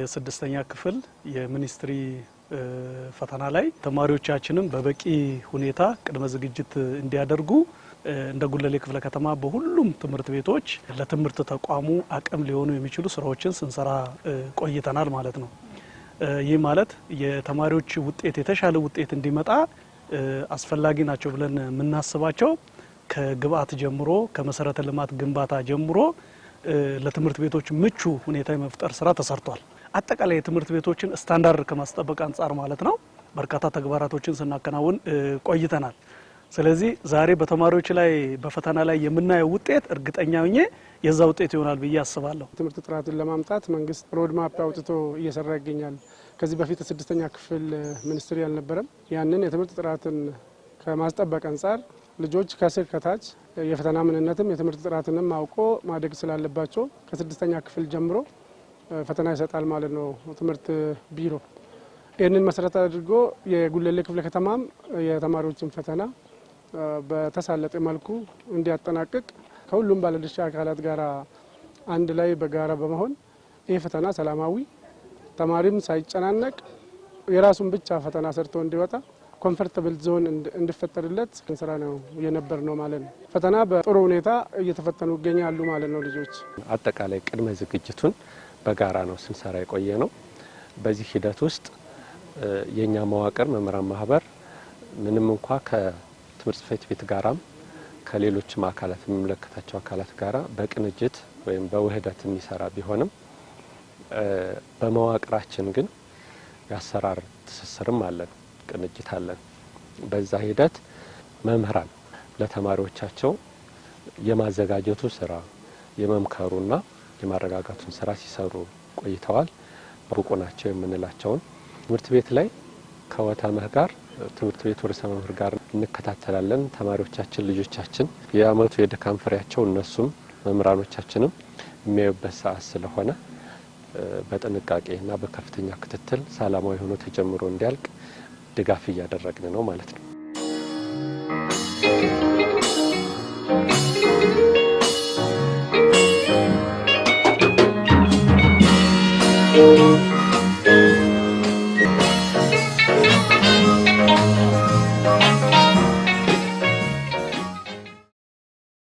የስድስተኛ ክፍል የሚኒስትሪ ፈተና ላይ ተማሪዎቻችንም በበቂ ሁኔታ ቅድመ ዝግጅት እንዲያደርጉ እንደ ጉለሌ ክፍለ ከተማ በሁሉም ትምህርት ቤቶች ለትምህርት ተቋሙ አቅም ሊሆኑ የሚችሉ ስራዎችን ስንሰራ ቆይተናል ማለት ነው። ይህ ማለት የተማሪዎች ውጤት የተሻለ ውጤት እንዲመጣ አስፈላጊ ናቸው ብለን የምናስባቸው ከግብአት ጀምሮ ከመሰረተ ልማት ግንባታ ጀምሮ ለትምህርት ቤቶች ምቹ ሁኔታ የመፍጠር ስራ ተሰርቷል። አጠቃላይ የትምህርት ቤቶችን ስታንዳርድ ከማስጠበቅ አንጻር ማለት ነው በርካታ ተግባራቶችን ስናከናውን ቆይተናል። ስለዚህ ዛሬ በተማሪዎች ላይ በፈተና ላይ የምናየው ውጤት እርግጠኛ ነኝ የዛ ውጤት ይሆናል ብዬ አስባለሁ። ትምህርት ጥራትን ለማምጣት መንግስት ሮድ ማፕ አውጥቶ እየሰራ ይገኛል። ከዚህ በፊት ስድስተኛ ክፍል ሚኒስትሪ አልነበረም። ያንን የትምህርት ጥራትን ከማስጠበቅ አንጻር ልጆች ከስር ከታች የፈተና ምንነትም የትምህርት ጥራትንም አውቆ ማደግ ስላለባቸው ከስድስተኛ ክፍል ጀምሮ ፈተና ይሰጣል ማለት ነው ትምህርት ቢሮ። ይህንን መሰረት አድርጎ የጉለሌ ክፍለ ከተማም የተማሪዎችን ፈተና በተሳለጠ መልኩ እንዲያጠናቅቅ ከሁሉም ባለድርሻ አካላት ጋር አንድ ላይ በጋራ በመሆን ይህ ፈተና ሰላማዊ ተማሪም ሳይጨናነቅ የራሱን ብቻ ፈተና ሰርቶ እንዲወጣ ኮምፎርታብል ዞን እንዲፈጠርለት ስራ ነው የነበር ነው ማለት ነው። ፈተና በጥሩ ሁኔታ እየተፈተኑ ይገኛሉ ማለት ነው ልጆች። አጠቃላይ ቅድመ ዝግጅቱን በጋራ ነው ስንሰራ የቆየ ነው። በዚህ ሂደት ውስጥ የኛ መዋቅር መምህራን ማህበር ምንም እንኳ ከትምህርት ጽሕፈት ቤት ጋራም ከሌሎችም አካላት የሚመለከታቸው አካላት ጋራ በቅንጅት ወይም በውህደት የሚሰራ ቢሆንም በመዋቅራችን ግን ያሰራር ትስስርም አለን፣ ቅንጅት አለን። በዛ ሂደት መምህራን ለተማሪዎቻቸው የማዘጋጀቱ ስራ የመምከሩና የማረጋጋቱን ስራ ሲሰሩ ቆይተዋል። ብቁ ናቸው የምንላቸውን ትምህርት ቤት ላይ ከወታመህ ጋር ትምህርት ቤት ርዕሰ መምህር ጋር እንከታተላለን። ተማሪዎቻችን ልጆቻችን የአመቱ የድካም ፍሬያቸው እነሱም መምህራኖቻችንም የሚያዩበት ሰዓት ስለሆነ በጥንቃቄና በከፍተኛ ክትትል ሰላማዊ ሆኖ ተጀምሮ እንዲያልቅ ድጋፍ እያደረግን ነው ማለት ነው።